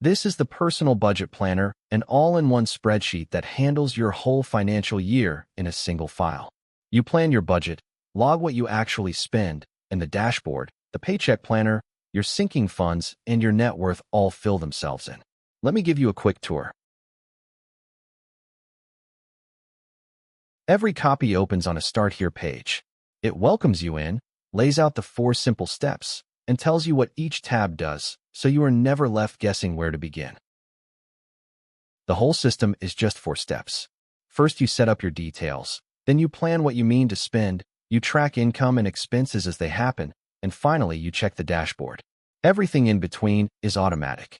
This is the personal budget planner, an all-in-one spreadsheet that handles your whole financial year in a single file. You plan your budget, log what you actually spend, and the dashboard, the Paycheck Planner, your sinking funds, and your net worth all fill themselves in. Let me give you a quick tour. Every copy opens on a Start Here page. It welcomes you in, lays out the 4 simple steps, and tells you what each tab does, so you are never left guessing where to begin. The whole system is just 4 steps. First, you set up your details. Then you plan what you mean to spend, you track income and expenses as they happen, and finally, you check the dashboard. Everything in between is automatic.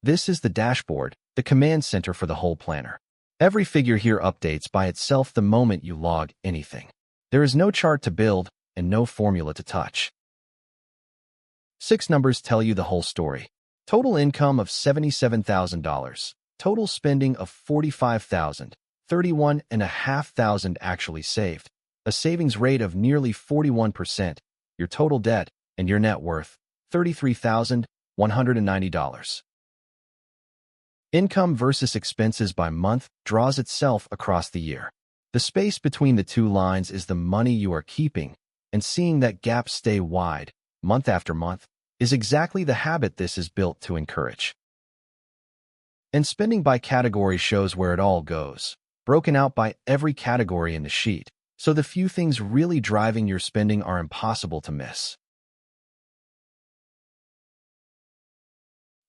This is the dashboard, the command center for the whole planner. Every figure here updates by itself the moment you log anything. There is no chart to build and no formula to touch. 6 numbers tell you the whole story. Total income of $77,000. Total spending of $45,000. $31,500 actually saved. A savings rate of nearly 41%. Your total debt and your net worth, $33,190. Income versus expenses by month draws itself across the year. The space between the 2 lines is the money you are keeping, and seeing that gap stay wide, month after month, is exactly the habit this is built to encourage. And spending by category shows where it all goes, broken out by every category in the sheet, so the few things really driving your spending are impossible to miss.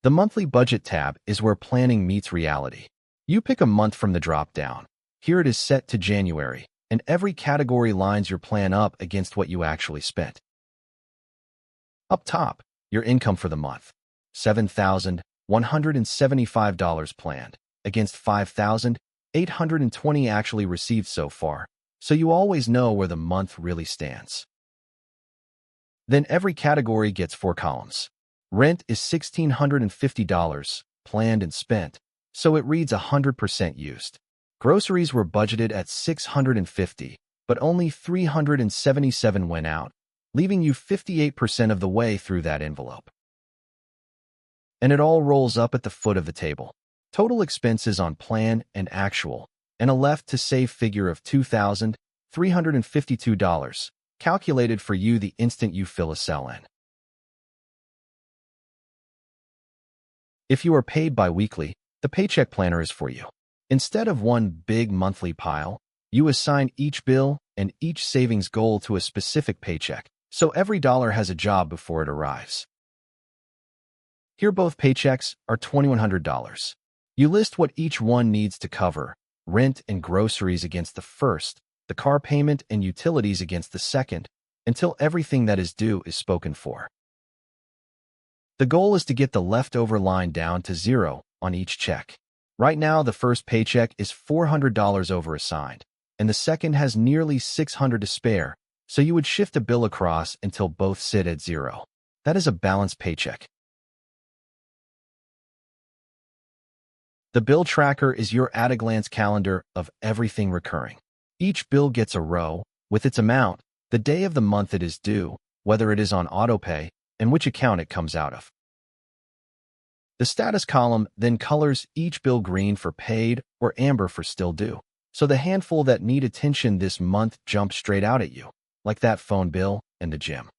The monthly budget tab is where planning meets reality. You pick a month from the drop-down. Here it is set to January, and every category lines your plan up against what you actually spent. Up top, your income for the month, $7,175 planned, against $5,820 actually received so far, so you always know where the month really stands. Then every category gets 4 columns. Rent is $1,650, planned and spent, so it reads 100% used. Groceries were budgeted at $650, but only $377 went out, leaving you 58% of the way through that envelope. And it all rolls up at the foot of the table. Total expenses on plan and actual, and a left-to-save figure of $2,352, calculated for you the instant you fill a cell in. If you are paid bi-weekly, the Paycheck Planner is for you. Instead of one big monthly pile, you assign each bill and each savings goal to a specific paycheck, so every dollar has a job before it arrives. Here both paychecks are $2,100. You list what each one needs to cover, rent and groceries against the first, the car payment and utilities against the second, until everything that is due is spoken for. The goal is to get the leftover line down to 0 on each check. Right now, the first paycheck is $400 overassigned, and the second has nearly $600 to spare, so you would shift a bill across until both sit at 0. That is a balanced paycheck. The bill tracker is your at-a-glance calendar of everything recurring. Each bill gets a row with its amount, the day of the month it is due, whether it is on autopay, and which account it comes out of. The status column then colors each bill green for paid or amber for still due, so the handful that need attention this month jump straight out at you, like that phone bill and the gym.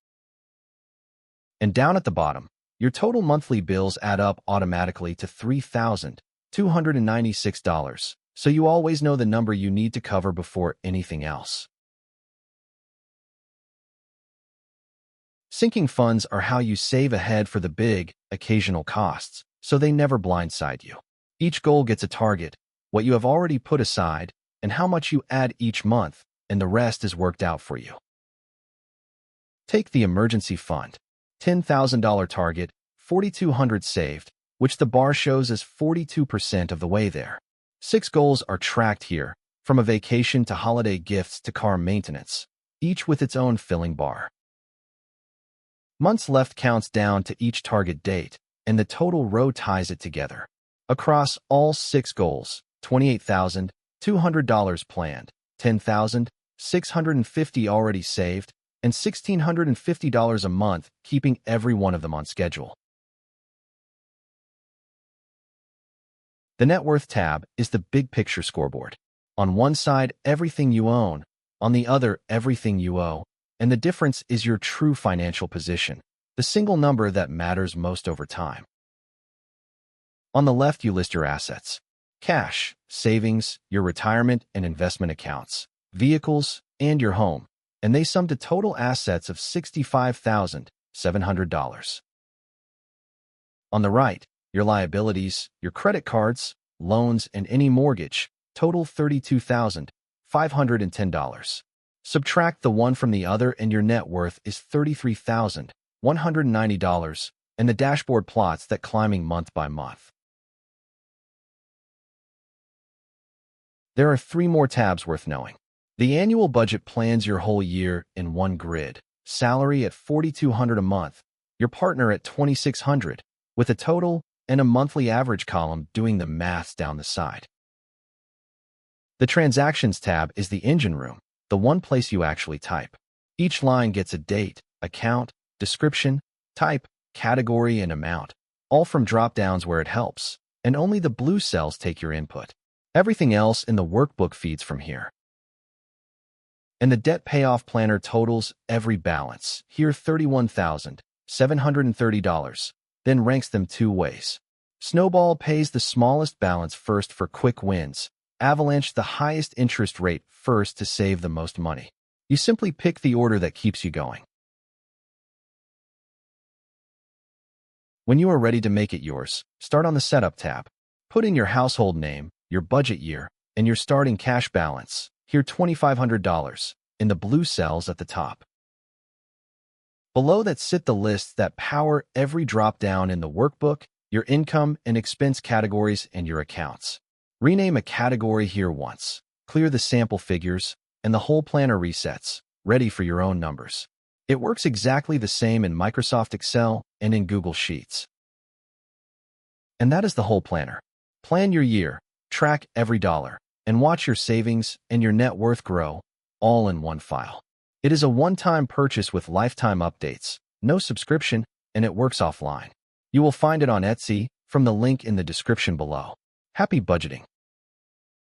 And down at the bottom, your total monthly bills add up automatically to $3,296, so you always know the number you need to cover before anything else. Sinking funds are how you save ahead for the big, occasional costs, so they never blindside you. Each goal gets a target, what you have already put aside, and how much you add each month, and the rest is worked out for you. Take the emergency fund, $10,000 target, $4,200 saved, which the bar shows as 42% of the way there. 6 goals are tracked here, from a vacation to holiday gifts to car maintenance, each with its own filling bar. Months left counts down to each target date, and the total row ties it together. Across all 6 goals, $28,200 planned, $10,650 already saved, and $1,650 a month, keeping every one of them on schedule. The Net Worth tab is the big picture scoreboard. On one side, everything you own. On the other, everything you owe. And the difference is your true financial position, the single number that matters most over time. On the left, you list your assets: cash, savings, your retirement and investment accounts, vehicles, and your home, and they sum to total assets of $65,700. On the right, your liabilities, your credit cards, loans, and any mortgage total $32,510. Subtract the one from the other and your net worth is $33,190, and the dashboard plots that climbing month by month. There are 3 more tabs worth knowing. The annual budget plans your whole year in one grid. Salary at $4,200 a month, your partner at $2,600, with a total and a monthly average column doing the maths down the side. The Transactions tab is the engine room, the one place you actually type. Each line gets a date, account, description, type, category, and amount, all from drop-downs where it helps, and only the blue cells take your input. Everything else in the workbook feeds from here. And the Debt Payoff Planner totals every balance, here $31,730, then ranks them 2 ways. Snowball pays the smallest balance first for quick wins, Avalanche the highest interest rate first to save the most money. You simply pick the order that keeps you going. When you are ready to make it yours, start on the Setup tab. Put in your household name, your budget year, and your starting cash balance, here $2,500, in the blue cells at the top. Below that sit the lists that power every drop-down in the workbook, your income and expense categories, and your accounts. Rename a category here once, clear the sample figures, and the whole planner resets, ready for your own numbers. It works exactly the same in Microsoft Excel and in Google Sheets. And that is the whole planner. Plan your year, track every dollar, and watch your savings and your net worth grow, all in one file. It is a one-time purchase with lifetime updates, no subscription, and it works offline. You will find it on Etsy from the link in the description below. Happy budgeting!